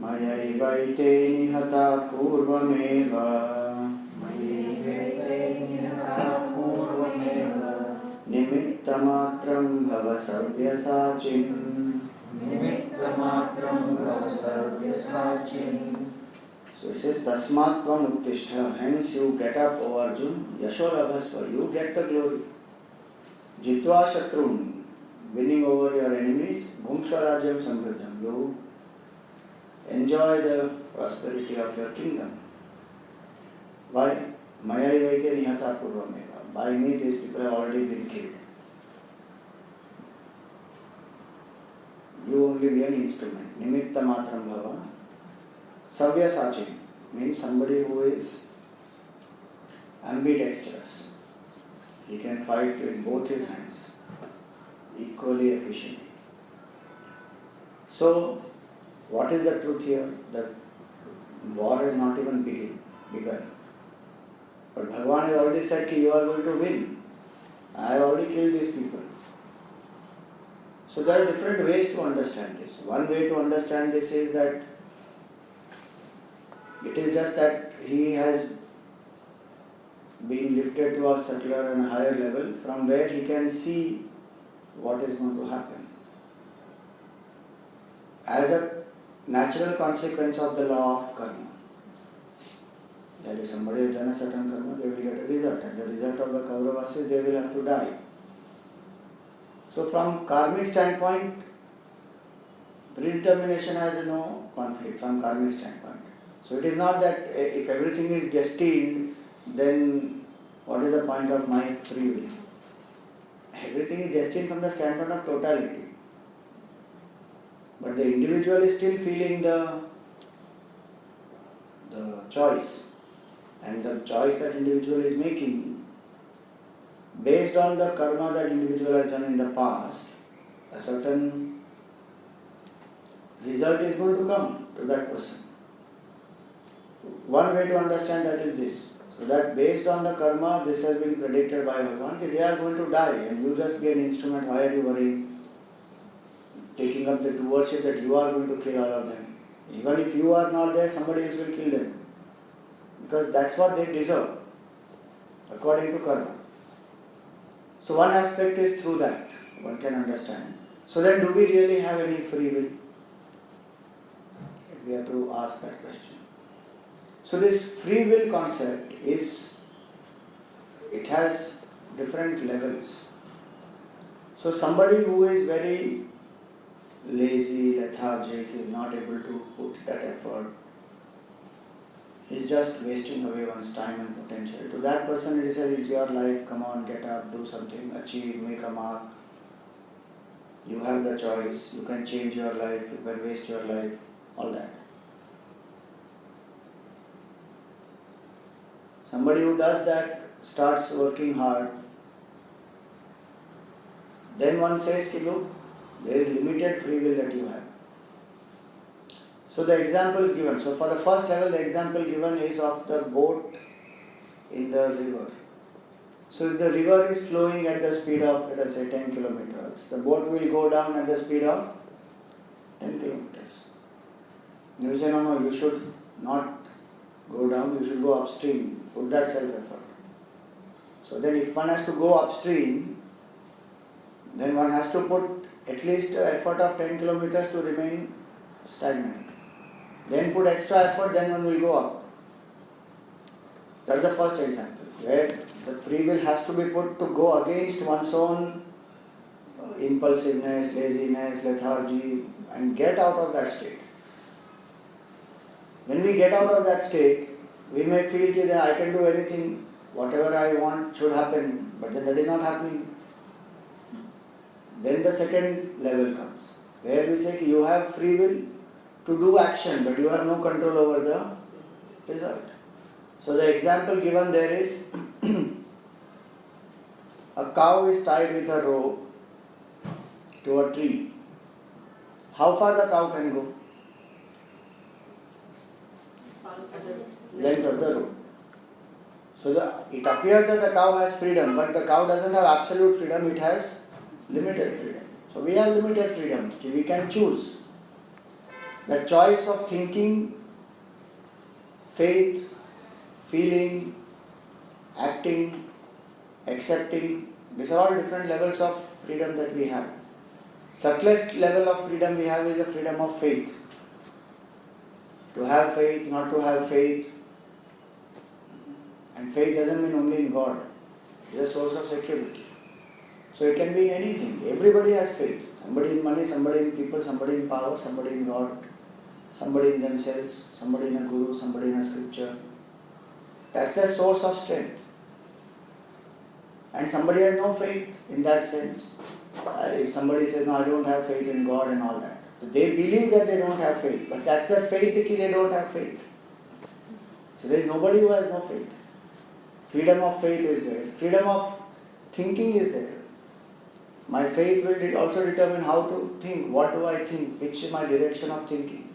मयैवैते निहता पूर्वमेव निमित्तमात्रं भव सव्यसाचिन् So it says tasmat tvam uttishta, hence you get up, O Arjun, yasho labhasva, you get the glory. Jitva shatrun, winning over your enemies, bhumsvarajyam samriddham, you enjoy the prosperity of your kingdom. Why? Maya vaite nihata purvameva. By me these people have already been killed. You only be an instrument. Nimitta matram bhava. Savya sachin means somebody who is ambidextrous. He can fight with both his hands equally efficiently. So, what is the truth here? That war has not even begun. But Bhagavan has already said that you are going to win. I have already killed these people. So there are different ways to understand this. One way to understand this is that it is just that he has been lifted to a subtler and higher level from where he can see what is going to happen. As a natural consequence of the law of karma, that if somebody has done a certain karma, they will get a result, and the result of the Kauravas is they will have to die. So from karmic standpoint, predetermination has no conflict from karmic standpoint. So it is not that if everything is destined, then what is the point of my free will? Everything is destined from the standpoint of totality. But the individual is still feeling the choice. And the choice that individual is making, based on the karma that individual has done in the past, a certain result is going to come to that person. One way to understand that is this. So that based on the karma, this has been predicted by Bhagavan, that they are going to die and you just be an instrument. Why are you worrying? Taking up the worship that you are going to kill all of them. Even if you are not there, somebody else will kill them. Because that's what they deserve, according to karma. So one aspect is through that, one can understand. So then do we really have any free will? We have to ask that question. So this free will concept it has different levels. So somebody who is very lazy, lethargic, is not able to put that effort, is just wasting away one's time and potential. To that person it is said, it's your life, come on, get up, do something, achieve, make a mark. You have the choice, you can change your life, you can waste your life, all that. Somebody who does that starts working hard. Then one says, look, there is limited free will that you have. So the example is given. So for the first level, the example given is of the boat in the river. So if the river is flowing at the speed of, let us say, 10 kilometers, the boat will go down at the speed of 10 kilometers. You say, no, you should not go down, you should go upstream, put that self-effort. So then if one has to go upstream, then one has to put at least an effort of 10 kilometers to remain stagnant. Then put extra effort, then one will go up. That's the first example, where the free will has to be put to go against one's own impulsiveness, laziness, lethargy, and get out of that state. When we get out of that state, we may feel that I can do anything, whatever I want should happen, but then that is not happening. Then the second level comes, where we say you have free will to do action, but you have no control over the result. So the example given there is, a cow is tied with a rope to a tree. How far the cow can go? Length of the rope. So it appears that the cow has freedom, but the cow doesn't have absolute freedom, it has limited freedom. So we have limited freedom. We can choose. The choice of thinking, faith, feeling, acting, accepting, these are all different levels of freedom that we have. Subtlest level of freedom we have is the freedom of faith. To have faith, not to have faith. And faith doesn't mean only in God. It is a source of security. So it can be in anything. Everybody has faith. Somebody in money, somebody in people, somebody in power, somebody in God, somebody in themselves, somebody in a guru, somebody in a scripture. That's the source of strength. And somebody has no faith in that sense. If somebody says, no, I don't have faith in God and all that. So they believe that they don't have faith. But that's their faith, they don't have faith. So there is nobody who has no faith. Freedom of faith is there. Freedom of thinking is there. My faith will also determine how to think. What do I think? Which is my direction of thinking?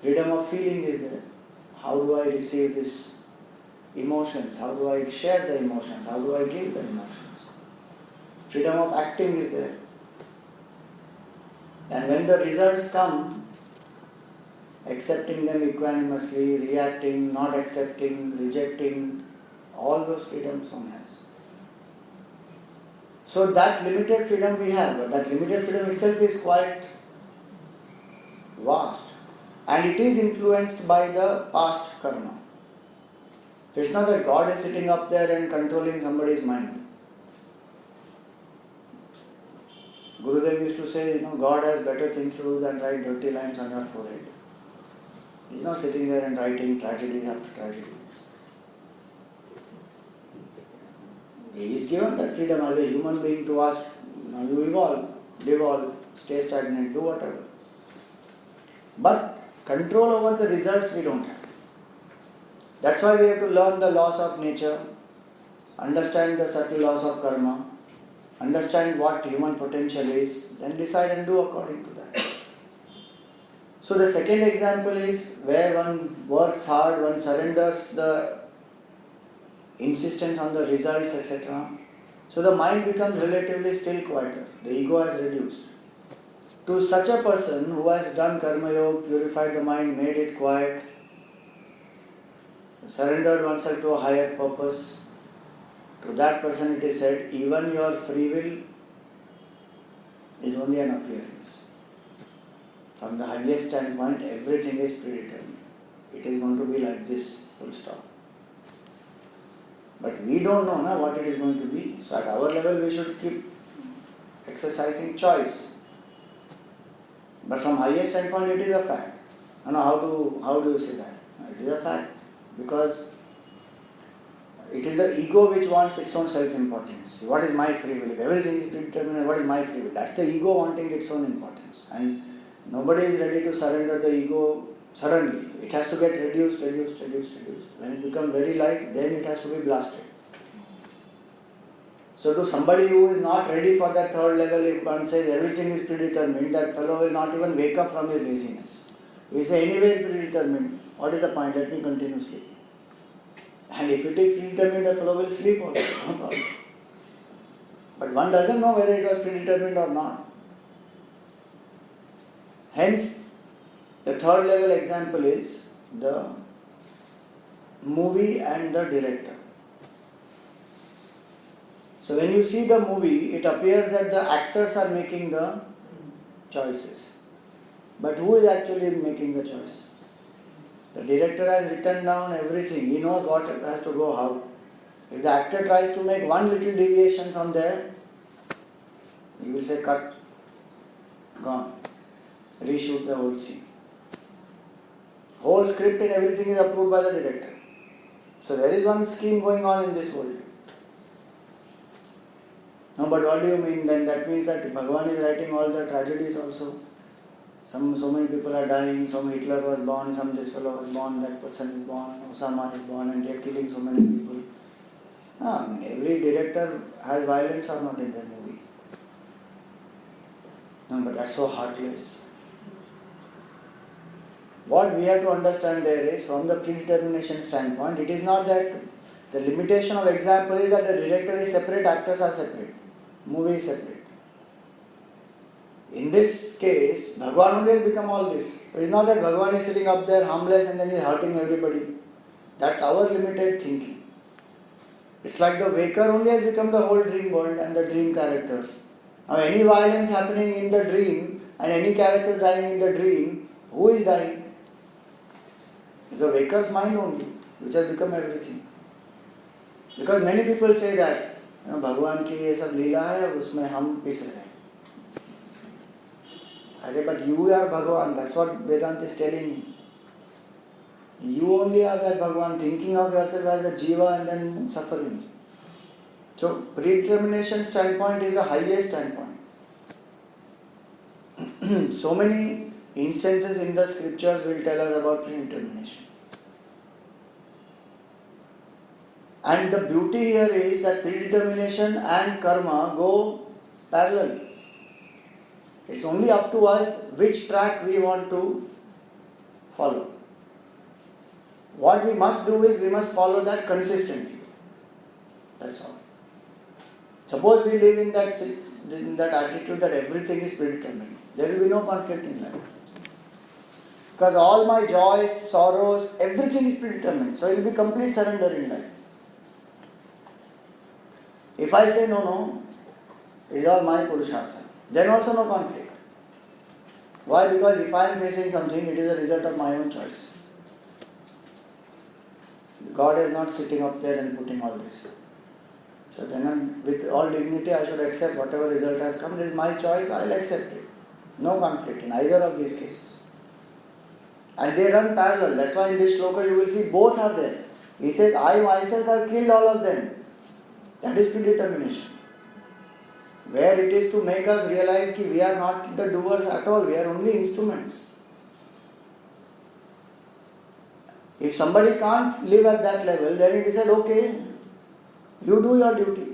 Freedom of feeling is there. How do I receive these emotions? How do I share the emotions? How do I give the emotions? Freedom of acting is there. And when the results come, accepting them equanimously, reacting, not accepting, rejecting, all those freedoms one has. So that limited freedom we have, but that limited freedom itself is quite vast. And it is influenced by the past karma. So it's not that God is sitting up there and controlling somebody's mind. Gurudev used to say, God has better things to do than write dirty lines on your forehead. He's not sitting there and writing tragedy after tragedy. He is given that freedom as a human being to ask, you evolve, live all, stay stagnant, do whatever. But control over the results we don't have. That's why we have to learn the laws of nature, understand the subtle laws of karma, understand what human potential is, then decide and do according to that. So the second example is where one works hard, one surrenders the insistence on the results, etc. So the mind becomes relatively still quieter. The ego has reduced. To such a person who has done karma yoga, purified the mind, made it quiet, surrendered oneself to a higher purpose, to that person it is said, even your free will is only an appearance. From the highest standpoint, everything is predetermined. It is going to be like this, full stop. But we don't know what it is going to be. So at our level we should keep exercising choice. But from highest standpoint it is a fact. How do you say that? It is a fact. Because it is the ego which wants its own self-importance. What is my free will? If everything is predetermined, what is my free will? That's the ego wanting its own importance. And nobody is ready to surrender the ego suddenly. It has to get reduced. When it becomes very light, then it has to be blasted. So to somebody who is not ready for that third level, if one says everything is predetermined, that fellow will not even wake up from his laziness. We say anyway it's predetermined. What is the point? Let me continue sleeping. And if it is predetermined, the fellow will sleep also. No problem. But one doesn't know whether it was predetermined or not. Hence, the third level example is the movie and the director. So when you see the movie, it appears that the actors are making the choices. But who is actually making the choice? The director has written down everything. He knows what has to go how. If the actor tries to make one little deviation from there, he will say cut, gone, reshoot the whole scene. Whole script and everything is approved by the director. So there is one scheme going on in this world. No, but what do you mean then? That means that Bhagavan is writing all the tragedies also. So many people are dying, some Hitler was born, this fellow was born, that person is born, Osama is born, and they are killing so many people. Every director has violence or not in their movie. No, but that's so heartless. What we have to understand there is, from the predetermination standpoint, it is not that the limitation of example is that the director is separate, actors are separate, movie is separate. In this case, Bhagavan only has become all this. It is not that Bhagavan is sitting up there harmless and then he is hurting everybody. That's our limited thinking. It's like the waker only has become the whole dream world and the dream characters. Now any violence happening in the dream and any character dying in the dream, who is dying? It's the waker's mind only, which has become everything. Because many people say that, भगवान की ये सब लीला है उसमें हम पिस रहे हैं. अरे but you are Bhagavan, that's what Vedanta is telling you. You only are that Bhagavan, thinking of yourself as a jiva and then suffering. So predetermination standpoint is the highest standpoint. So many instances in the scriptures will tell us about predetermination. And the beauty here is that predetermination and karma go parallel. It's only up to us which track we want to follow. What we must do is we must follow that consistently. That's all. Suppose we live in that attitude that everything is predetermined. There will be no conflict in life. Because all my joys, sorrows, everything is predetermined. So it will be complete surrender in life. If I say no, it is all my purushartha, then also no conflict. Why? Because if I am facing something, it is a result of my own choice. God is not sitting up there and putting all this. So then with all dignity I should accept whatever result has come. It is my choice, I will accept it. No conflict in either of these cases. And they run parallel. That's why in this shloka you will see both are there. He says, I myself have killed all of them. That is predetermination. Where it is to make us realize that we are not the doers at all, we are only instruments. If somebody can't live at that level, then it is said, okay, you do your duty.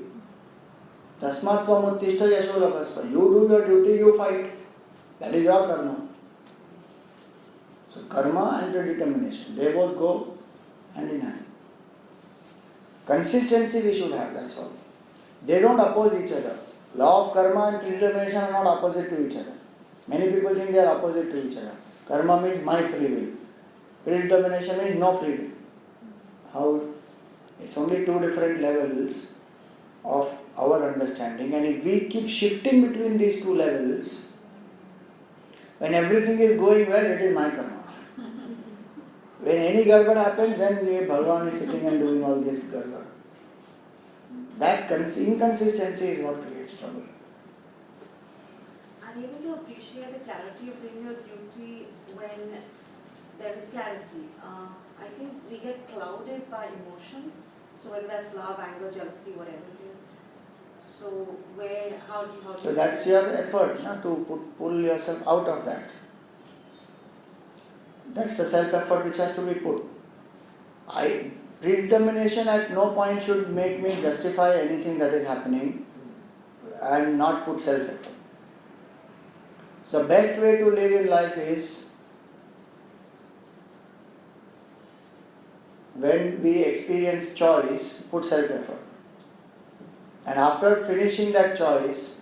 Tasmatvam uttishta yasholapasva. You do your duty, you fight. That is your karma. So karma and predetermination, they both go hand in hand. Consistency we should have, that's all. They don't oppose each other. Law of karma and predetermination are not opposite to each other. Many people think they are opposite to each other. Karma means my free will. Predetermination means no free will. How? It's only two different levels of our understanding, and if we keep shifting between these two levels, when everything is going well, it is my karma. When any gadbad happens, then Bhagavan is sitting and doing all this gadbad. That inconsistency is what creates trouble. I'm able to appreciate the clarity of doing your duty when there is clarity. I think we get clouded by emotion. So whether that's love, anger, jealousy, whatever it is. So how do you... So that's your effort to pull yourself out of that. That's the self-effort which has to be put. Predetermination at no point should make me justify anything that is happening and not put self-effort. So the best way to live in life is when we experience choice, put self-effort. And after finishing that choice,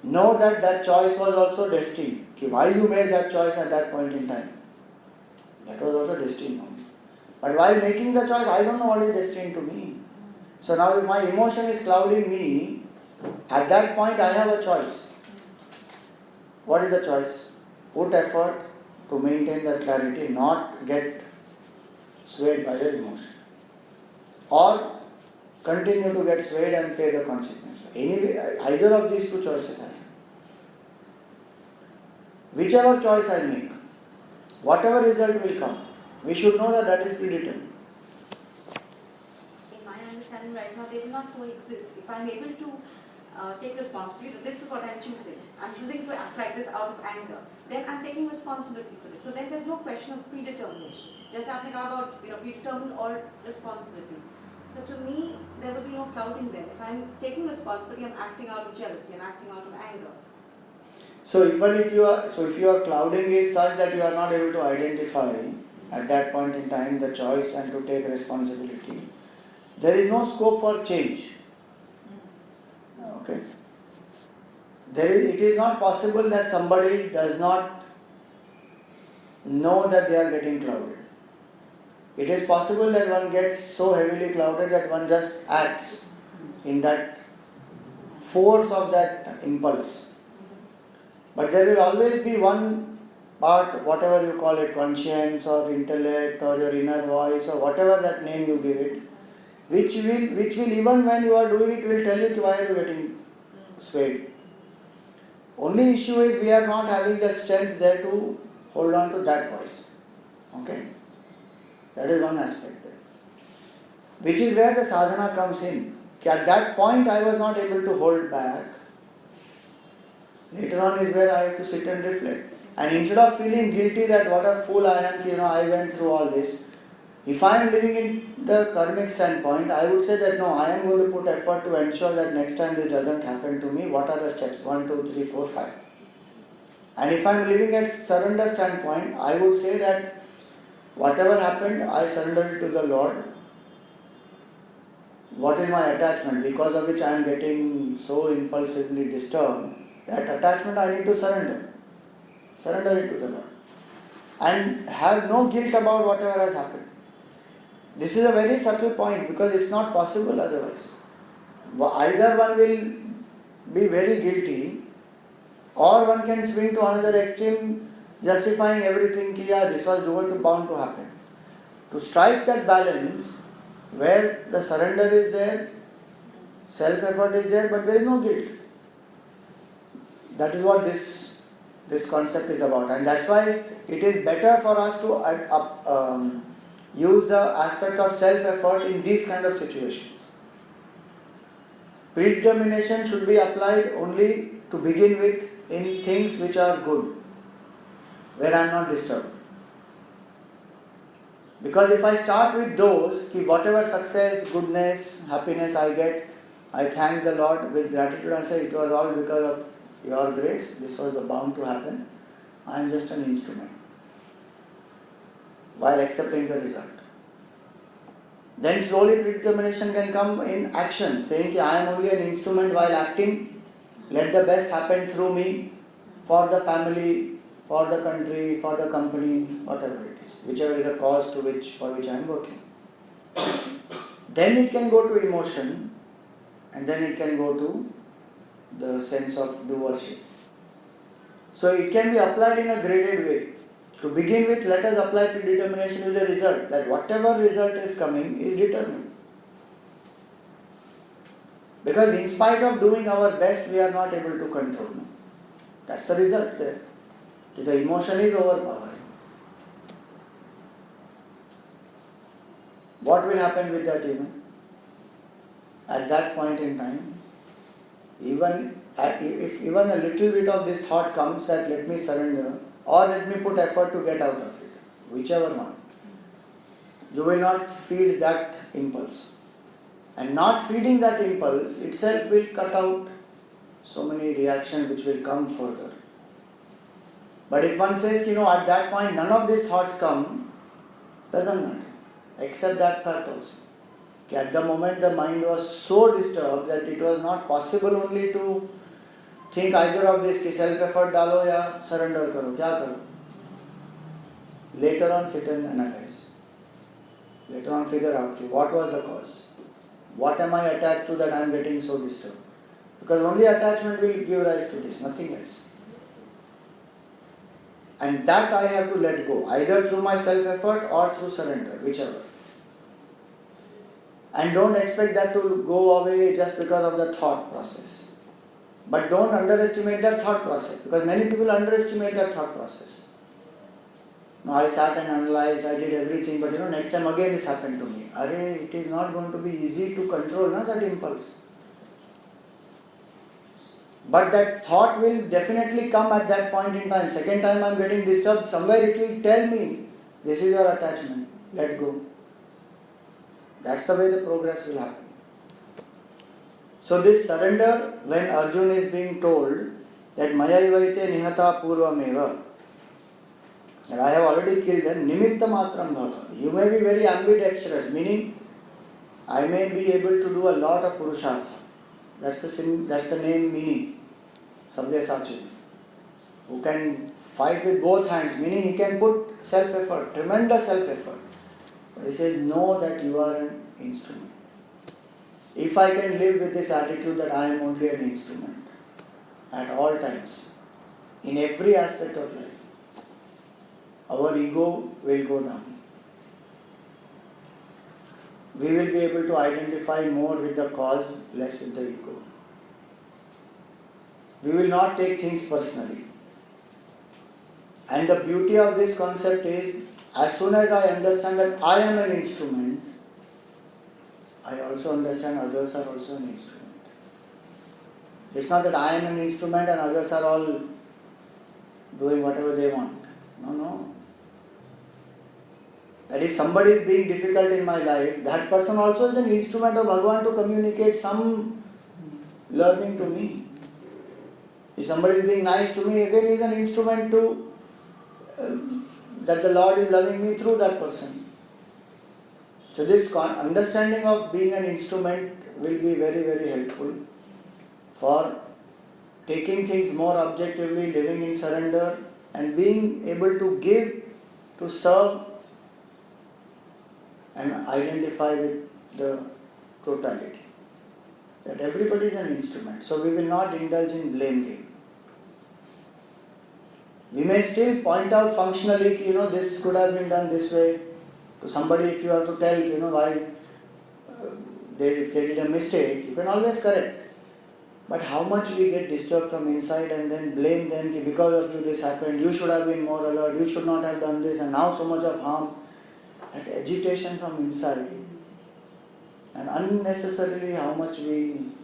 know that that choice was also destined. Why you made that choice at that point in time? That was also destined. But while making the choice, I don't know what is destined to me. So now if my emotion is clouding me, at that point I have a choice. What is the choice? Put effort to maintain that clarity, not get swayed by your emotion. Or continue to get swayed and pay the consequence. Anyway, either of these two choices I have. Whichever choice I make, whatever result will come, we should know that that is predetermined. In my understanding right now, they will not coexist. If I am able to take responsibility, this is what I am choosing. I am choosing to act like this out of anger. Then I am taking responsibility for it. So then there is no question of predetermination. Just आपने कहा about predetermined or responsibility. So to me, there will be no clouding there. If I am taking responsibility, I am acting out of jealousy, I am acting out of anger. So even if your clouding is such that you are not able to identify at that point in time the choice and to take responsibility, there is no scope for change. Okay. it is not possible that somebody does not know that they are getting clouded. It is possible that one gets so heavily clouded that one just acts in that force of that impulse. But there will always be one part, whatever you call it, conscience or intellect or your inner voice or whatever that name you give it, which will even when you are doing it will tell you why are you getting swayed. Only issue is we are not having the strength there to hold on to that voice. Okay? That is one aspect there. Which is where the sadhana comes in. At that point I was not able to hold back. Later on is where I have to sit and reflect. And instead of feeling guilty that what a fool I am, I went through all this. If I am living in the karmic standpoint, I would say that no, I am going to put effort to ensure that next time this doesn't happen to me. What are the steps? 1, 2, 3, 4, 5. And if I am living at surrender standpoint, I would say that whatever happened, I surrender it to the Lord. What is my attachment because of which I am getting so impulsively disturbed? That attachment I need to surrender. Surrender it to the Lord. And have no guilt about whatever has happened. This is a very subtle point because it's not possible otherwise. Either one will be very guilty or one can swing to another extreme justifying everything ki this was bound to happen. To strike that balance where the surrender is there, self-effort is there, but there is no guilt. That is what this concept is about, and that's why it is better for us to use the aspect of self-effort in these kind of situations. Predetermination should be applied only to begin with in things which are good, where I am not disturbed. Because if I start with those, whatever success, goodness, happiness I get, I thank the Lord with gratitude and say it was all because of your grace, this was bound to happen. I am just an instrument while accepting the result. Then slowly predetermination can come in action, saying I am only an instrument while acting, let the best happen through me, for the family, for the country, for the company, whatever it is, whichever is the cause for which I am working. Then it can go to emotion, and then it can go to the sense of doership. So it can be applied in a graded way. To begin with, let us apply predetermination with the result, that whatever result is coming is determined. Because in spite of doing our best, we are not able to control. That's the result there. The emotion is overpowering. What will happen with that event? At that point in time, if even a little bit of this thought comes that let me surrender or let me put effort to get out of it, whichever one, you will not feed that impulse. And not feeding that impulse itself will cut out so many reactions which will come further. But if one says, at that point none of these thoughts come, doesn't matter. Accept that fact also. At the moment the mind was so disturbed that it was not possible only to think either of this, ki self-effort dalo ya surrender karo, kya karo. Later on sit and analyze. Later on figure out what was the cause. What am I attached to that I am getting so disturbed? Because only attachment will give rise to this, nothing else. And that I have to let go, either through my self-effort or through surrender, whichever. And don't expect that to go away just because of the thought process. But don't underestimate that thought process, because many people underestimate that thought process. Now I sat and analyzed, I did everything, but next time again this happened to me. It is not going to be easy to control that impulse. But that thought will definitely come at that point in time. Second time I am getting disturbed, somewhere it will tell me, this is your attachment, let go. That's the way the progress will happen. So this surrender, when Arjuna is being told that Maya ivaite nihata purvameva, and I have already killed them, nimitta matram bhava. You may be very ambidextrous, meaning I may be able to do a lot of purushartha. That's the name meaning. Sabyasachi, who can fight with both hands, meaning he can put self-effort, tremendous self-effort. But he says, know that you are an instrument. If I can live with this attitude that I am only an instrument at all times, in every aspect of life, our ego will go down. We will be able to identify more with the cause, less with the ego. We will not take things personally. And the beauty of this concept is, as soon as I understand that I am an instrument, I also understand others are also an instrument. It's not that I am an instrument and others are all doing whatever they want. No. That if somebody is being difficult in my life, that person also is an instrument of Bhagavan to communicate some learning to me. If somebody is being nice to me, again he is an instrument to that the Lord is loving me through that person. So this understanding of being an instrument will be very, very helpful for taking things more objectively, living in surrender and being able to give, to serve and identify with the totality. That everybody is an instrument. So we will not indulge in blame game. We may still point out functionally, this could have been done this way. To somebody, if you have to tell, why if they did a mistake, you can always correct. But how much we get disturbed from inside and then blame them, because of you this happened, you should have been more alert, you should not have done this, and now so much of harm. That agitation from inside, and unnecessarily how much in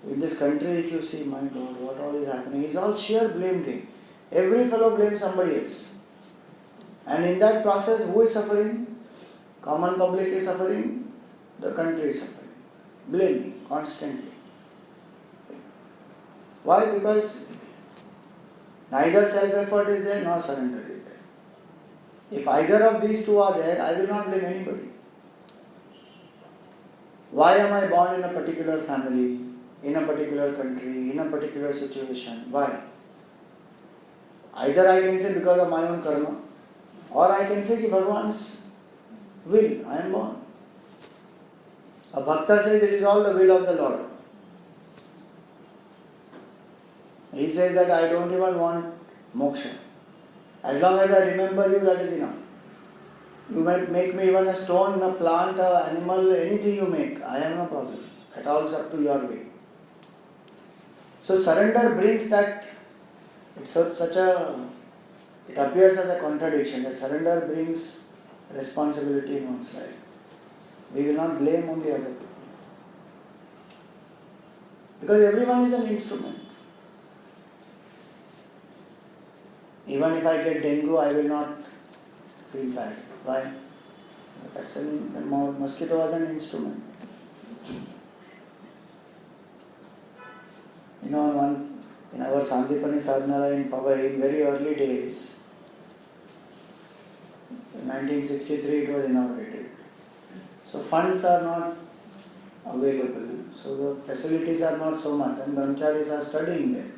this country, if you see, my God, what all is happening, is all sheer blame game. Every fellow blames somebody else. And in that process, who is suffering? Common public is suffering, the country is suffering. Blaming constantly. Why? Because neither self-effort is there nor surrender is there. If either of these two are there, I will not blame anybody. Why am I born in a particular family, in a particular country, in a particular situation? Why? Either I can say because of my own karma, or I can say that Bhagavan's will, I am born. A bhakta says it is all the will of the Lord. He says that I don't even want moksha. As long as I remember you, that is enough. You might make me even a stone, a plant, an animal, anything you make. I have no problem. That all is up to your will. So surrender brings that, it appears as a contradiction, that surrender brings responsibility in one's life. We will not blame only other people. Because everyone is an instrument. Even if I get dengue, I will not feel bad. Why? That's the mosquito was an instrument. In our Sandipani Sadhana in Pavai, in very early days, in 1963 it was inaugurated. So funds are not available, so the facilities are not so much, and brahmacharis are studying there.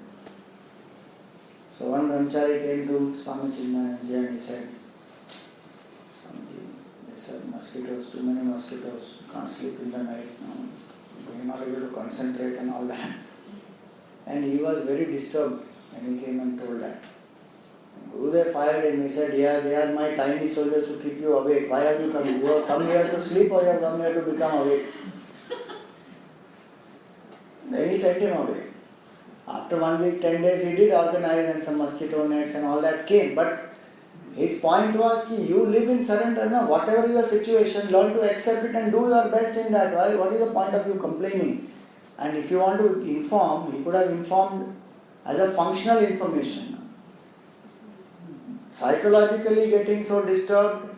So one brahmachari came to Swami Chinmayananda and he said, mosquitoes, too many mosquitoes, can't sleep in the night, you're not able to concentrate and all that. And he was very disturbed when he came and told that. Gurudev fired him, he said, they are my tiny soldiers to keep you awake. Why have you come? You have come here to sleep or you have come here to become awake? Then he sent him away. After 1 week, 10 days, he did organize and some mosquito nets and all that came. But his point was, you live in surrender, no? Whatever your situation, learn to accept it and do your best in that. Why? What is the point of you complaining? And if you want to inform, he could have informed as a functional information. Psychologically getting so disturbed,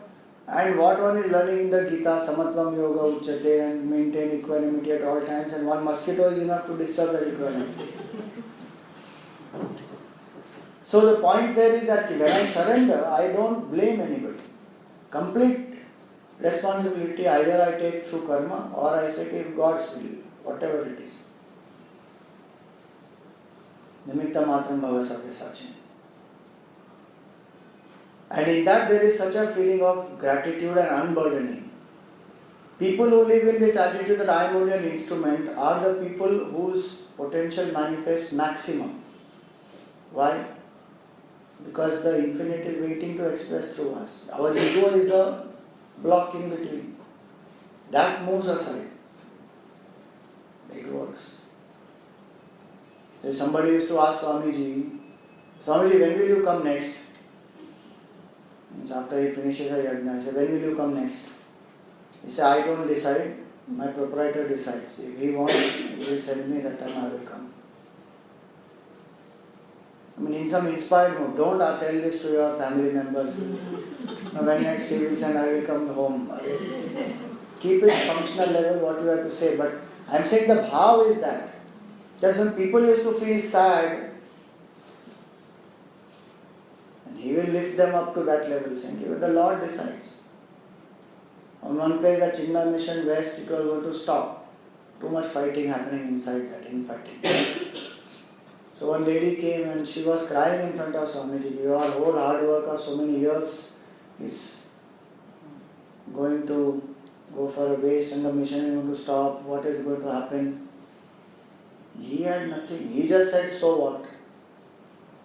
and what one is learning in the Geeta, samatvam yoga uchyate, and maintain equanimity at all times, and one mosquito is enough to disturb that equanimity. So the point there is that when I surrender, I don't blame anybody. Complete responsibility either I take through karma or I say God's will, whatever it is. Nimitta matram bhava savyasachin. And in that there is such a feeling of gratitude and unburdening. People who live in this attitude that I am only an instrument are the people whose potential manifests maximum. Why? Because the infinite is waiting to express through us. Our ego is the block in between. That moves aside. It works. So somebody used to ask Swamiji, Swamiji, when will you come next? Means after he finishes a yajna, he said, when will you come next? He said, I don't decide, my proprietor decides. If he wants, he will send me, that time I will come. I mean, in some inspired mood, don't tell this to your family members. When next he will send, I will come home. Keep it functional level, what you have to say. But I am saying the bhav is that. Just when people used to feel sad, and he will lift them up to that level, saying, the Lord decides. On one place, the Chinmay Mission West, it was going to stop. Too much fighting happening inside that, infighting. So one lady came and she was crying in front of Swamiji, your whole hard work of so many years is going to go for a waste and the mission is going to stop. What is going to happen? He had nothing. He just said, so what?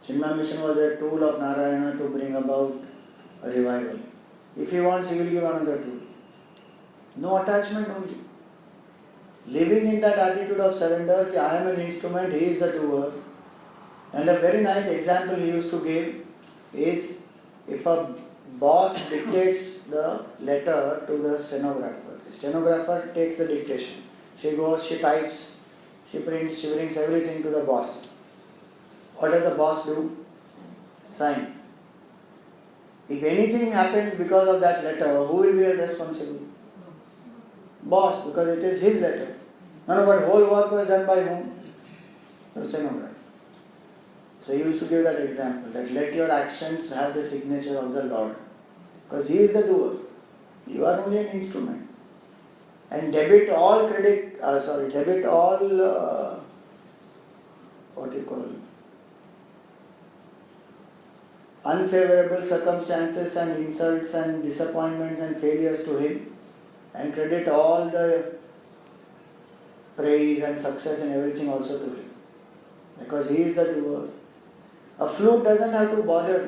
Chinmay Mission was a tool of Narayana to bring about a revival. If he wants, he will give another tool. No attachment only. Living in that attitude of surrender, that I am an instrument, he is the doer. And a very nice example he used to give is if a boss dictates the letter to the stenographer. The stenographer takes the dictation. She goes, she types, she prints, she brings everything to the boss. What does the boss do? Sign. If anything happens because of that letter, who will be held responsible? Boss, because it is his letter. No, but whole work was done by whom? The stenographer. So he used to give that example, that let your actions have the signature of the Lord. Because he is the doer. You are only an instrument. And debit all unfavorable circumstances and insults and disappointments and failures to him, and credit all the praise and success and everything also to him. Because he is the doer. A flute doesn't have to bother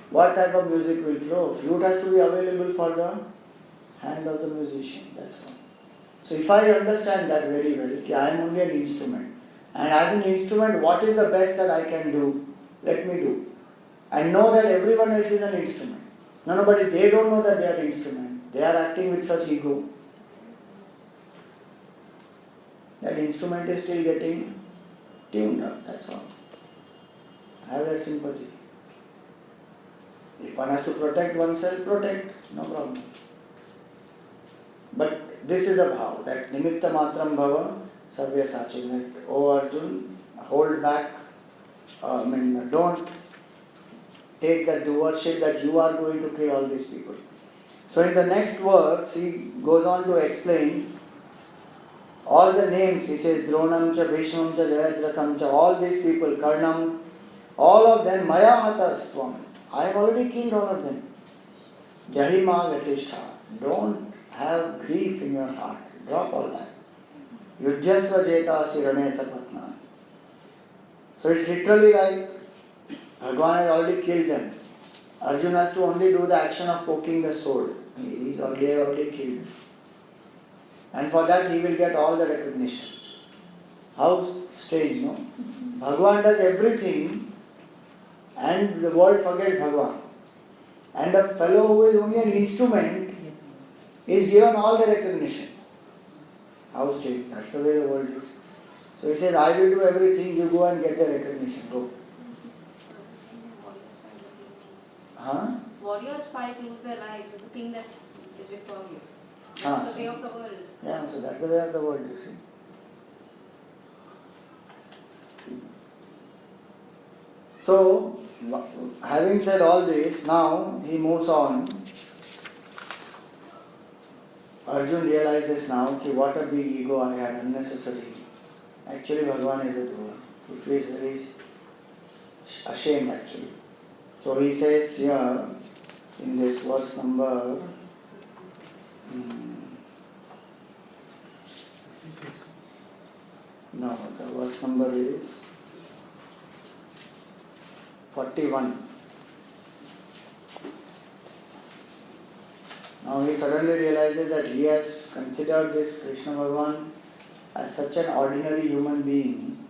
what type of music will flow. Flute has to be available for the hand of the musician. That's all. So if I understand that very well, I am only an instrument. And as an instrument, what is the best that I can do? Let me do. And know that everyone else is an instrument. No, but they don't know that they are instrument. They are acting with such ego. That instrument is still getting tuned up, that's all. Have that sympathy. If one has to protect oneself, protect, no problem. But this is the bhav, that nimitta matram bhava savyasachin, that, oh Arjun, hold back, don't take that doership that you are going to kill all these people. So in the next verse, he goes on to explain all the names. He says, Dronam cha, Bhishmam cha, Jayadratham cha, all these people, Karnam, all of them, Maya Hatastvam. I have already killed all of them. Jahima Gatishta. Don't have grief in your heart. Drop all that. Yujjasva Jeta Sirane Sapatna. So it's literally like Bhagavan has already killed them. Arjuna has to only do the action of poking the sword. They already killed. And for that he will get all the recognition. How strange, no? Bhagavan does everything and the world forgets Bhagavan. And the fellow who is only an instrument is given all the recognition. How strange. That's the way the world is. So he says, I will do everything, you go and get the recognition. Go. Huh? Warriors fight, lose their lives. It's a king that is victorious. That's the way of the world. Yeah, so that's the way of the world, you see. So, having said all this, now he moves on. Arjun realizes now that what a big ego I had unnecessarily. Actually, Bhagavan is a doer. He feels very ashamed actually. So he says here in this verse number 56. no, the verse number is 41. Now he suddenly realizes that he has considered this Krishna Bhagavan as such an ordinary human being,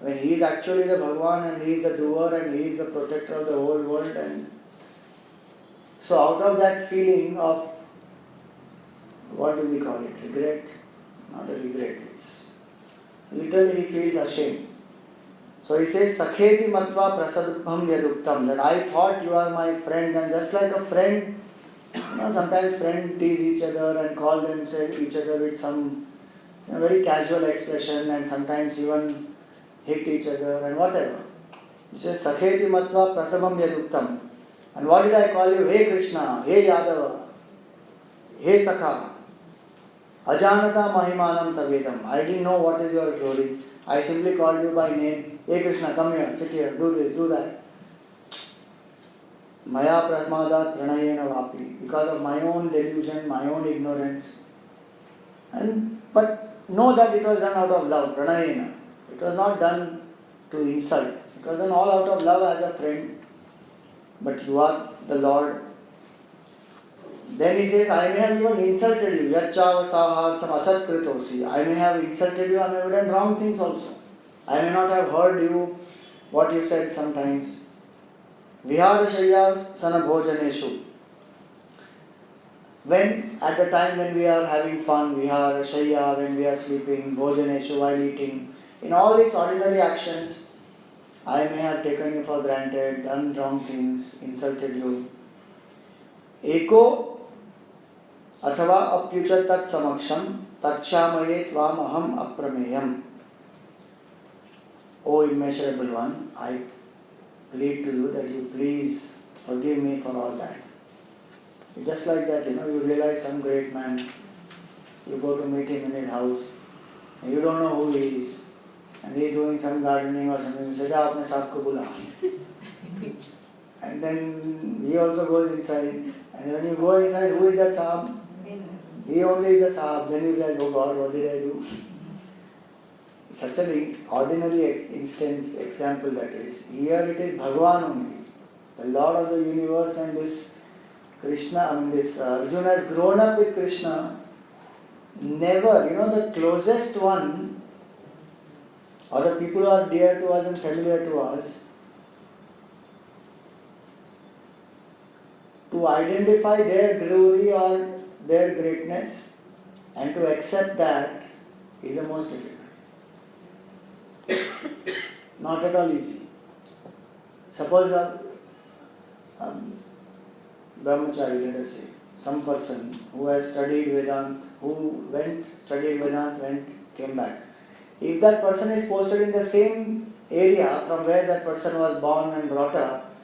when he is actually the Bhagavan and he is the doer and he is the protector of the whole world. And so out of that feeling of, what do we call it, regret? Not a regret, it's literally he feels ashamed. So he says, Sakheti matva prasadubham yaduktam, that I thought you are my friend, and just like a friend, sometimes friends tease each other and call themselves each other with some very casual expression, and sometimes even hit each other and whatever. He says, Sakheti matva prasabam yaduktam. And what did I call you? Hey Krishna, hey Yadava, hey Sakha, Ajanata Mahimanam Tavedam. I didn't know what is your glory. I simply called you by name. Hey Krishna, come here, sit here, do this, do that. Maya prasmadat pranayena vapi. Because of my own delusion, my own ignorance. But know that it was done out of love, pranayena. It was not done to insult. It was done all out of love as a friend. But you are the Lord. Then he says, I may have even insulted you. Yachavasahartham asatkritosi. I may have insulted you, I may have done wrong things also. I may not have heard you, what you said sometimes. Viharashayya sanabhojaneshu. When, at the time when we are having fun, viharashayya, when we are sleeping, bhojaneshu, while eating, in all these ordinary actions, I may have taken you for granted, done wrong things, insulted you. Eko अथवा अप्युच तत्समक्षम तक्षामये त्वाम अहम अप्रमेयम. O immeasurable one, I plead to you that you please forgive me for all that. Just like that, you realize some great man, you go to meet him in his house, and you don't know who he is, and he is doing some gardening or something. You say, "Ja, apne saab ko bula." And then he also goes inside, and when you go inside, who is that saab? He only is the Sahab. Then you realize, oh God, what did I do? Such an ordinary example that is. Here it is Bhagavan only, the Lord of the universe, and this Krishna, this Arjuna has grown up with Krishna. Never, the closest one, or the people who are dear to us and familiar to us, to identify their glory or their greatness and to accept that is the most difficult. Not at all easy. Suppose a brahmachari, let us say, some person who has studied Vedanta, came back. If that person is posted in the same area from where that person was born and brought up,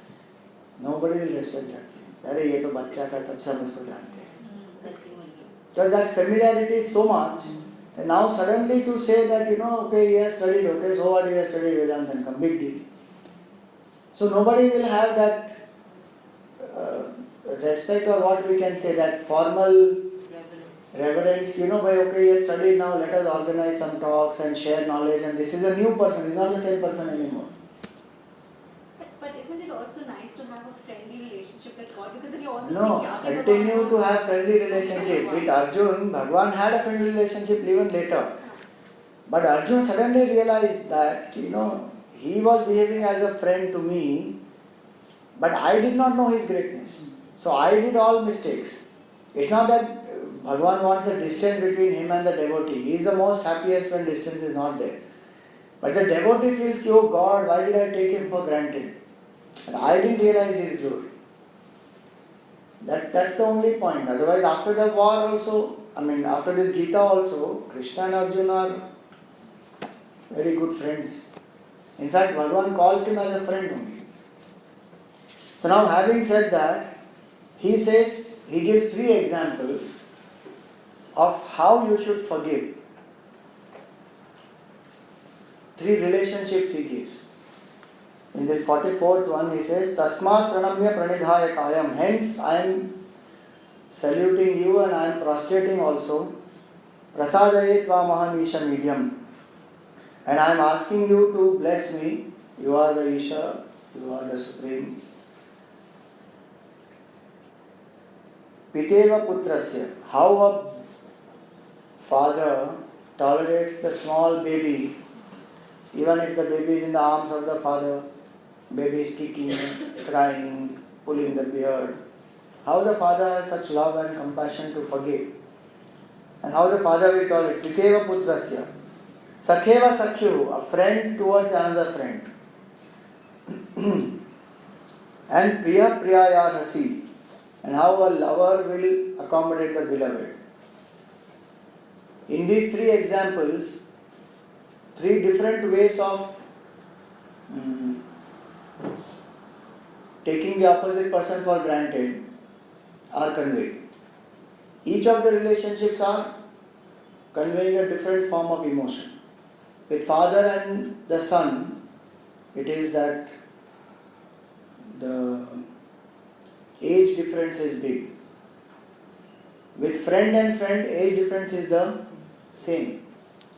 nobody will respect that. अरे ये तो बच्चा था तब से हम इसको जानते हैं. Because that familiarity is so much, and now suddenly to say that okay, he has studied, okay, so what, he has studied Vedanta and come, big deal. So nobody will have that respect, or what we can say, that formal reverence. Okay, he has studied, now let us organize some talks and share knowledge, and this is a new person, he's not the same person anymore. But isn't it also nice to have a friendly relationship with God? Because then you also continue to have friendly relationship. With Arjun, Bhagavan had a friendly relationship even later. But Arjun suddenly realized that, he was behaving as a friend to me, but I did not know his greatness. So I did all mistakes. It's not that Bhagavan wants a distance between him and the devotee. He is the most happiest when distance is not there. But the devotee feels, oh God, why did I take him for granted? And I didn't realize his glory. That's the only point. Otherwise, after the war also, after this Geeta also, Krishna and Arjuna are very good friends. In fact, Bhagavan calls him as a friend only. So now, having said that, he gives 3 examples of how you should forgive. three relationships he gives. In this 44th one, he says, Tasmat pranamya pranidhaya kayam. Hence, I am saluting you and I am prostrating also. Prasadayet vamaham isha medium. And I am asking you to bless me. You are the Isha, you are the Supreme. Piteva putrasya. How a father tolerates the small baby, even if the baby is in the arms of the father, baby is kicking, crying, pulling the beard. How the father has such love and compassion to forgive. And how the father will tolerate. Piteva putrasya. Sakheva sakhyu, a friend towards another friend. And priya priyayarhasi. And how a lover will accommodate the beloved. In these three examples, three different ways of taking the opposite person for granted are conveyed. Each of the relationships are conveying a different form of emotion. With father and the son, it is that the age difference is big. With friend and friend, age difference is the same.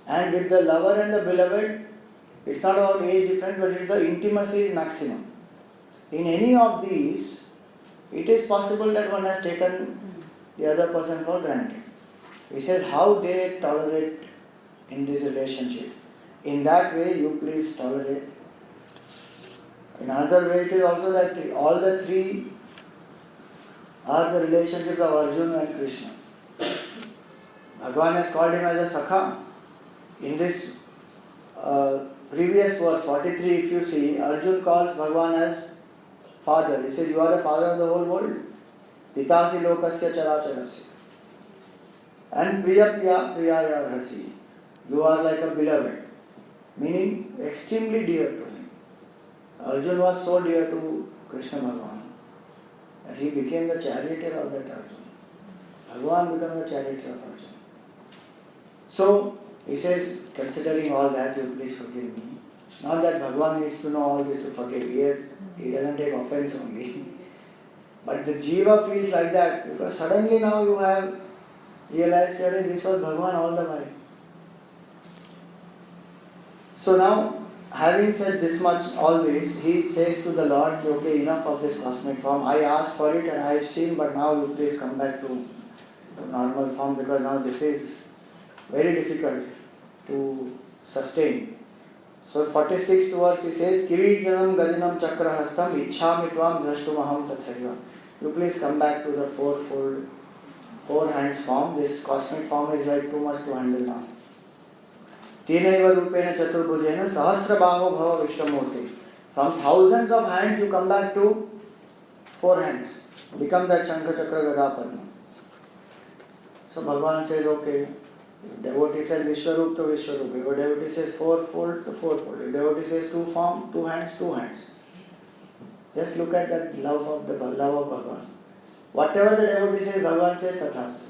And with the lover and the beloved, it's not about age difference, but it is the intimacy is maximum. In any of these, it is possible that one has taken the other person for granted. He says how they tolerate in this relationship. In that way, you please tolerate. In another way, it is also that all the three are the relationship of Arjuna and Krishna. Bhagavan has called him as a Sakha. In this previous verse 43, if you see, Arjun calls Bhagavan as father. He says, you are the father of the whole world. Pitasi lokasya characharasya. And priya priyayarhasi. You are like a beloved. Meaning extremely dear to him. Arjun was so dear to Krishna Bhagavan that he became the charioteer of that Arjun. Bhagavan became the charioteer of Arjun. So, he says, considering all that, you please forgive me. Not that Bhagavan needs to know all this to forgive. Yes, he doesn't take offense only. But the jiva feels like that because suddenly now you have realized that this was Bhagavan all the while. So now, having said this much, all this, he says to the Lord, okay, enough of this cosmic form. I asked for it and I have seen, but now you please come back to normal form because now this is very difficult to sustain. So 46th verse he says, Kiridyanam gadinam chakrahastam ichhamitvam drashtumaham tathaiva. You please come back to the fourfold, four hands form. This cosmic form is like too much to handle now. Tinaiva rupena chaturbhujena sahasrabaho bhava vishwamurti. From thousands of hands you come back to four hands. Become that Shankha Chakra Gada Padma. So Bhagavan says, okay. If devotee says Vishwarup to Vishwarup. If a devotee says fourfold to fourfold. If devotee says two form, two hands, two hands. Just look at that love of Bhagavan. Whatever the devotee says, Bhagavan says Tathastu.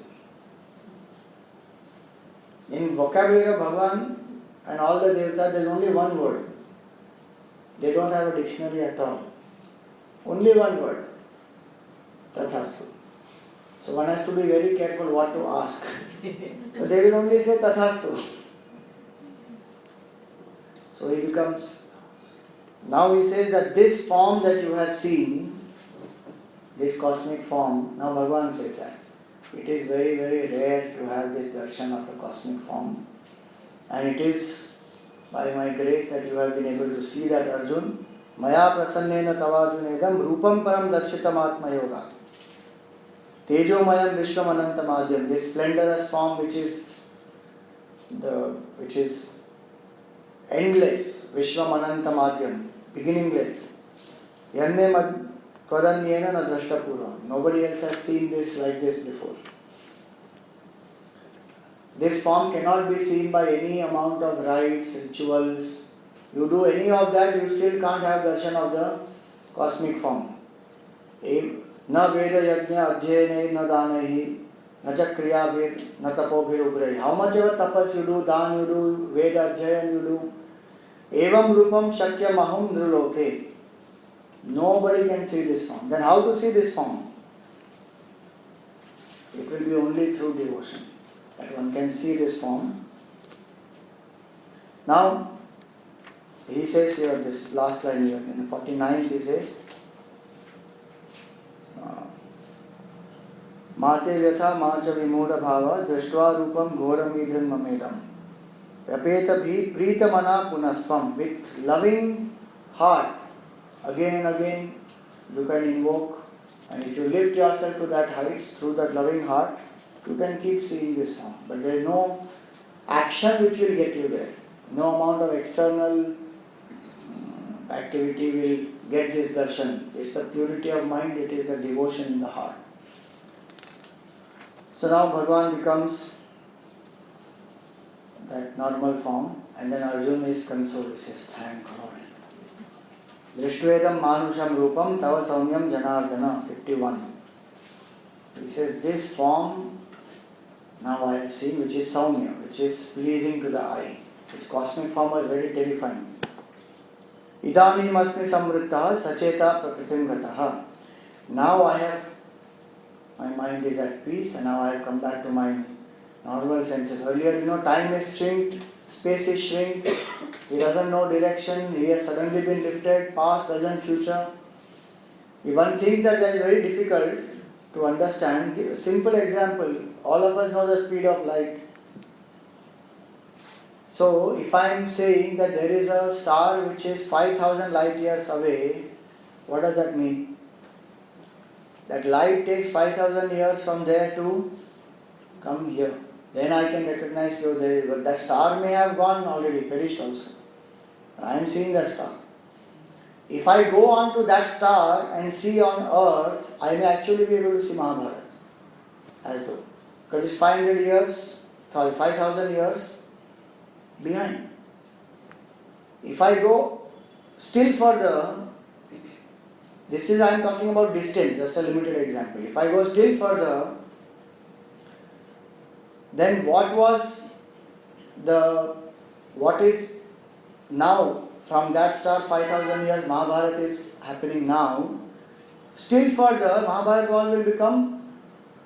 In vocabulary of Bhagavan and all the devatas, there is only one word. They don't have a dictionary at all. Only one word. Tathastu. So one has to be very careful what to ask. So they will only say Tathastu. So he becomes... Now he says that this form that you have seen, this cosmic form, now Bhagavan says that. It is very, very rare to have this darshan of the cosmic form. And it is by my grace that you have been able to see that Arjun. Maya prasannena tavajunedam rupam param darshitam atma yoga. Tejomayam vishwam anantam adyam. This splendorous form which is endless. Vishwam anantam adyam. Beginningless. Yanme mad twadanyena na drashtapurvam. Nobody else has seen this like this before. This form cannot be seen by any amount of rites, rituals. You do any of that, you still can't have darshan of the cosmic form. Na veda yajna adhyayane na danahi na cha kriyabhir na tapobhir ugrahi. How much ever tapas you do, dan you do, veda adhyayan you do, Evam rupam shakyamaham nriloke. Nobody can see this form. Then how to see this form? It will be only through devotion that one can see this form. Now, he says here, this last line here, in the 49th he says, Mate vyatha macha vimoda bhava drashtva rupam ghoram idran mamedam. Vyapeta bhi pritamana punastvam. With loving heart, again and again you can invoke, and if you lift yourself to that heights through that loving heart, you can keep seeing this form. But there is no action which will get you there. No amount of external activity will get this darshan. It's the purity of mind, it is the devotion in the heart. So now Bhagavan becomes that normal form, and then Arjuna is consoled. He says, thank God. Drishtvedam manusham rupam tava saumyam janardana. 51. He says, this form now I have seen, which is saumya, which is pleasing to the eye. This cosmic form was very terrifying. Idamim asmi samvrittaha sacheta prakritim gataha. Now my mind is at peace, and now I have come back to my normal senses. Earlier, time is shrinked, space is shrinked, he doesn't know direction, he has suddenly been lifted, past, present, future. One thinks that is very difficult to understand. Give a simple example. All of us know the speed of light. So, if I am saying that there is a star which is 5,000 light years away, what does that mean? That light takes 5,000 years from there to come here. Then I can recognize you there. But that star may have gone already, perished also. I am seeing that star. If I go on to that star and see on earth, I may actually be able to see Mahabharata. As though. Because it's 5,000 years behind. If I go still further, I am talking about distance, just a limited example. If I go still further, then what is now from that star 5,000 years Mahabharata is happening now. Still further, Mahabharata war will become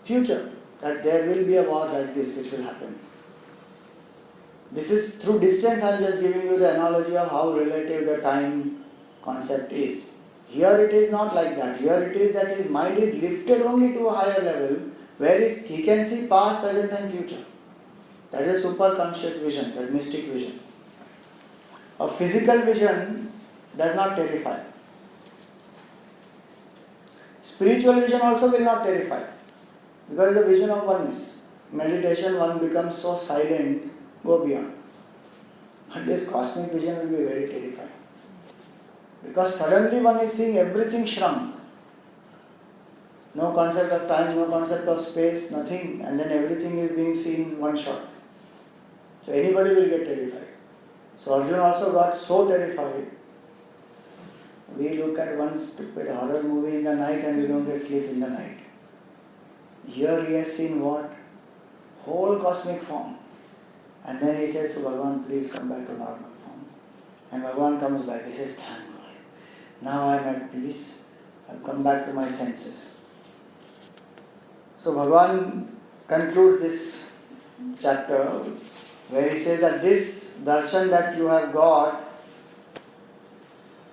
future. That there will be a war like this which will happen. This is through distance. I am just giving you the analogy of how relative the time concept is. Here it is not like that. Here it is that his mind is lifted only to a higher level, where he can see past, present and future. That is super conscious vision, that mystic vision. A physical vision does not terrify. Spiritual vision also will not terrify, because the vision of oneness. Meditation, one becomes so silent, go beyond. But this cosmic vision will be very terrifying. Because suddenly one is seeing everything shrunk. No concept of time, no concept of space, nothing, and then everything is being seen in one shot. So anybody will get terrified. So Arjuna also got so terrified. We look at one stupid horror movie in the night and we don't get sleep in the night. Here he has seen what? Whole cosmic form. And then he says to Bhagavan, please come back to normal form. And Bhagavan comes back. He says, thank God. Now I am at peace. I have come back to my senses. So Bhagavan concludes this chapter where he says that this darshan that you have got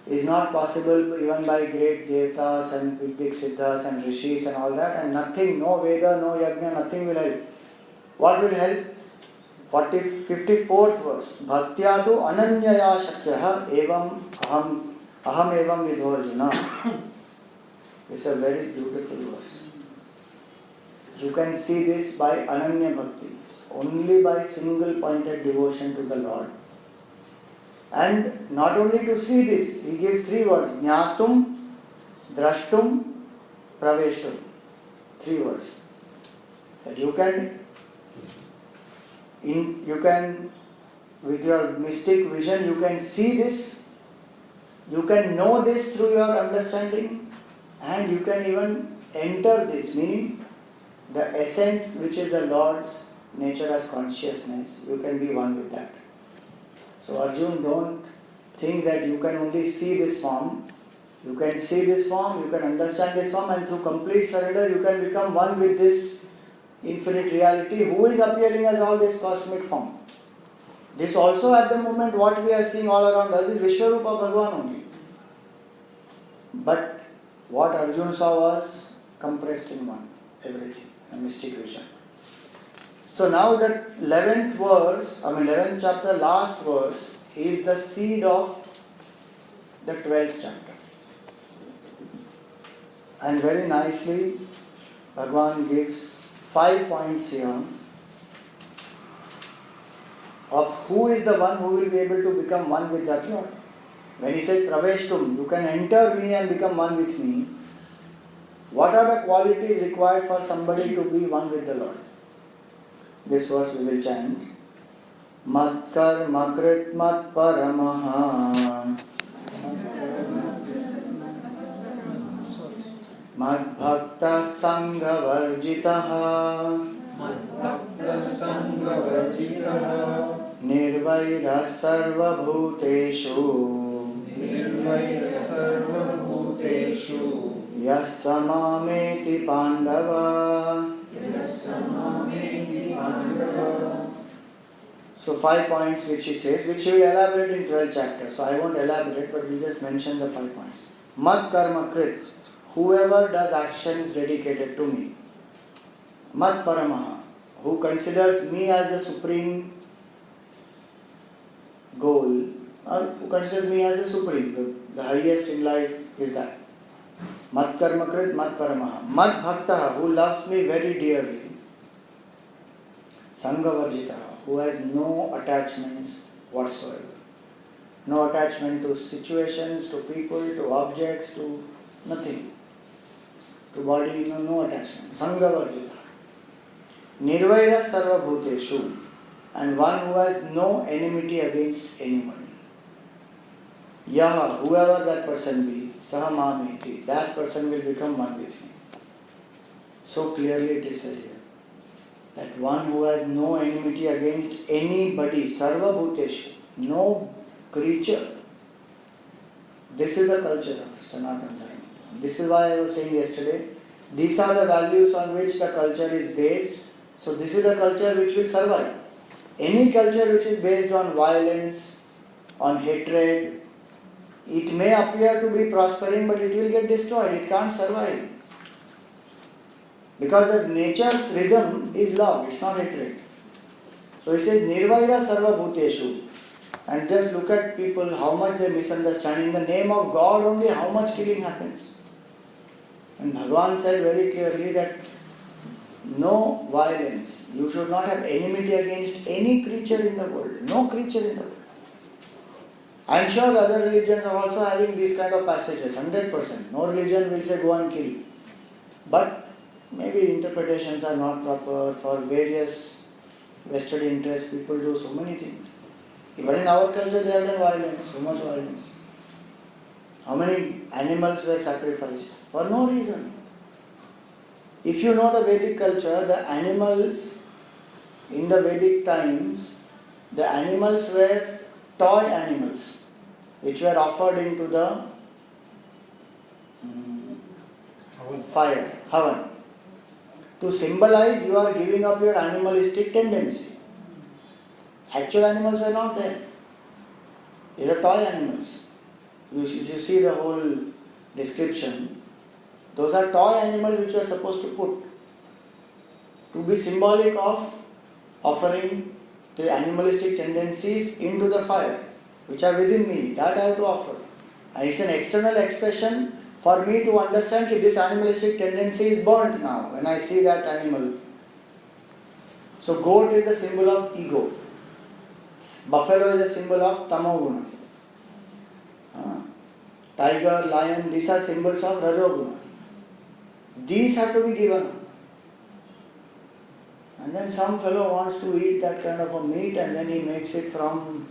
is not possible even by great devatas and big siddhas and rishis and all that, and nothing, no Veda, no yajna, nothing will help. What will help? 54th verse. Bhaktya tu ananyaya shakyaha evam aham evam vidhorjuna. It's a very beautiful verse. You can see this by ananya bhakti, only by single pointed devotion to the Lord. And not only to see this, he gives 3 words: Jnatum, Drashtum, Praveshtum. 3 words. That you can, with your mystic vision, you can see this, you can know this through your understanding, and you can even enter this, meaning the essence which is the Lord's nature as consciousness, you can be one with that. So Arjun, don't think that you can only see this form. You can see this form, you can understand this form, and through complete surrender you can become one with this infinite reality who is appearing as all this cosmic form. This also at the moment what we are seeing all around us is Vishwarupa Bhagavan only. But what Arjuna saw was compressed in one, everything, a mystic vision. So now that 11th chapter, last verse, is the seed of the 12th chapter. And very nicely, Bhagavan gives 5 points here of who is the one who will be able to become one with that Lord. When he says Praveshtum, you can enter me and become one with me. What are the qualities required for somebody to be one with the Lord? This verse we will chant. Mat karma krit mat paramaha Mad bhakta sangha varjitaha Nirvaira sarva bhuteshu Yasamameti pandava. So 5 points which he says, which he will elaborate in 12 chapters. So I won't elaborate, but we just mention the 5 points. Mad karma krit, whoever does actions dedicated to me. Mad paramaha, who considers me as the supreme goal, or who considers me as the supreme, the highest in life is that. Mad karma krit, mad paramaha. Mad bhaktaha, who loves me very dearly. Sangha varjitaha, who has no attachments whatsoever. No attachment to situations, to people, to objects, to nothing. To body, no attachment. Sangha varjitaha. Nirvaira sarva bhuteshu, and one who has no enmity against anyone. Yaha, whoever that person be, saha mameti, that person will become one with me. So clearly it is said here, that one who has no enmity against anybody, sarva bhuteshu, no creature. This is the culture of Sanatana Dharma. This is why I was saying yesterday, these are the values on which the culture is based. So this is the culture which will survive. Any culture which is based on violence, on hatred, it may appear to be prospering, but it will get destroyed. It can't survive. Because the nature's rhythm is love, it's not hatred. So it says, Nirvaira sarva bhuteshu. And just look at people, how much they misunderstand. In the name of God only, how much killing happens. And Bhagavan said very clearly that no violence. You should not have enmity against any creature in the world. No creature in the world. I am sure other religions are also having these kind of passages, 100%. No religion will say go and kill. But maybe interpretations are not proper. For various vested interests, people do so many things. Even in our culture they have done violence, so much violence. How many animals were sacrificed? For no reason. If you know the Vedic culture, the animals in the Vedic times, the animals were toy animals which were offered into the fire, havan, to symbolize you are giving up your animalistic tendency. Actual animals were not there. They were toy animals. You see the whole description. Those are toy animals which you are supposed to put to be symbolic of offering the animalistic tendencies into the fire, which are within me, that I have to offer. And it's an external expression for me to understand that this animalistic tendency is burnt now when I see that animal. So goat is a symbol of ego. Buffalo is a symbol of tamoguna. Tiger, lion, these are symbols of rajoguna. These have to be given. And then some fellow wants to eat that kind of a meat and then he makes it from,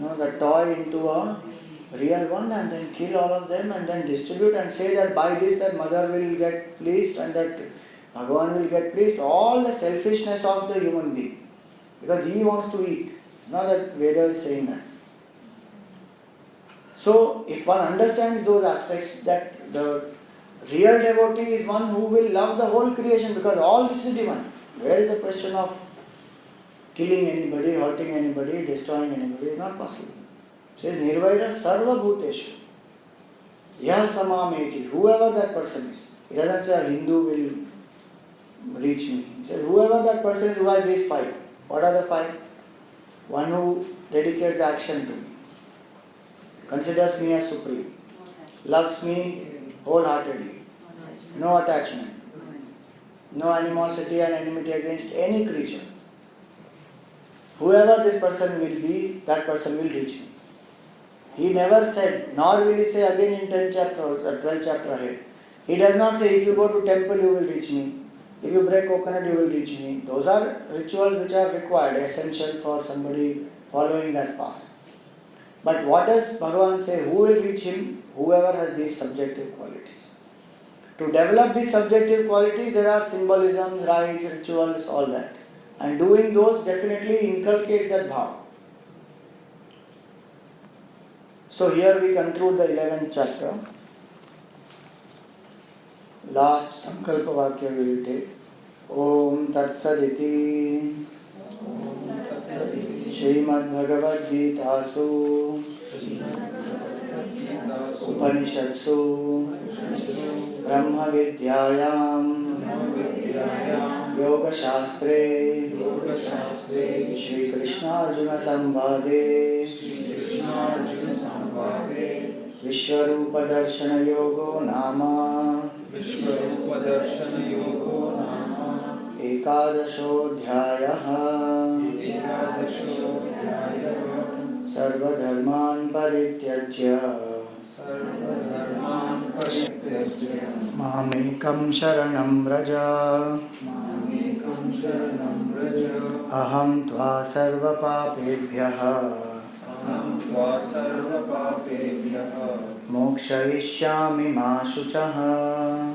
the toy into a real one and then kill all of them and then distribute and say that by this that mother will get pleased and that Bhagavan will get pleased. All the selfishness of the human being. Because he wants to eat. Not that Veda is saying that. So, if one understands those aspects, that the real devotee is one who will love the whole creation, because all this is divine. Where is the question of killing anybody, hurting anybody, destroying anybody? Is not possible. It says Nirvaira Sarva Bhuteshu. Yah Samameti. Whoever that person is. It doesn't say a Hindu will reach me. It says whoever that person is who has these five. What are the five? One who dedicates action to me, considers me as supreme, loves me wholeheartedly, no attachment, no animosity and enmity against any creature. Whoever this person will be, that person will reach me. He never said, nor will he say again in 10 chapters or 12 chapter ahead. He does not say, if you go to temple you will reach me, if you break coconut you will reach me. Those are rituals which are required, essential for somebody following that path. But what does Bhagavan say? Who will reach him? Whoever has these subjective qualities. To develop these subjective qualities, there are symbolisms, rites, rituals, all that. And doing those definitely inculcates that bhav. So here we conclude the 11th chapter. Last Sankalpa Vakya we will take. Om Tat Saditi Srimad Bhagavad Gitasu Upanishatsu Brahma Vidyayam Yoga Shastre Shri Krishna Arjuna Samvade Vishwarupa Darshana Yogo Nama Ekadashodhyayah Sarvadharman Parityajya Mamekam Sharanam Vraja Aham Tva Sarva Papebhyah Mokshayishyami Ma Shuchah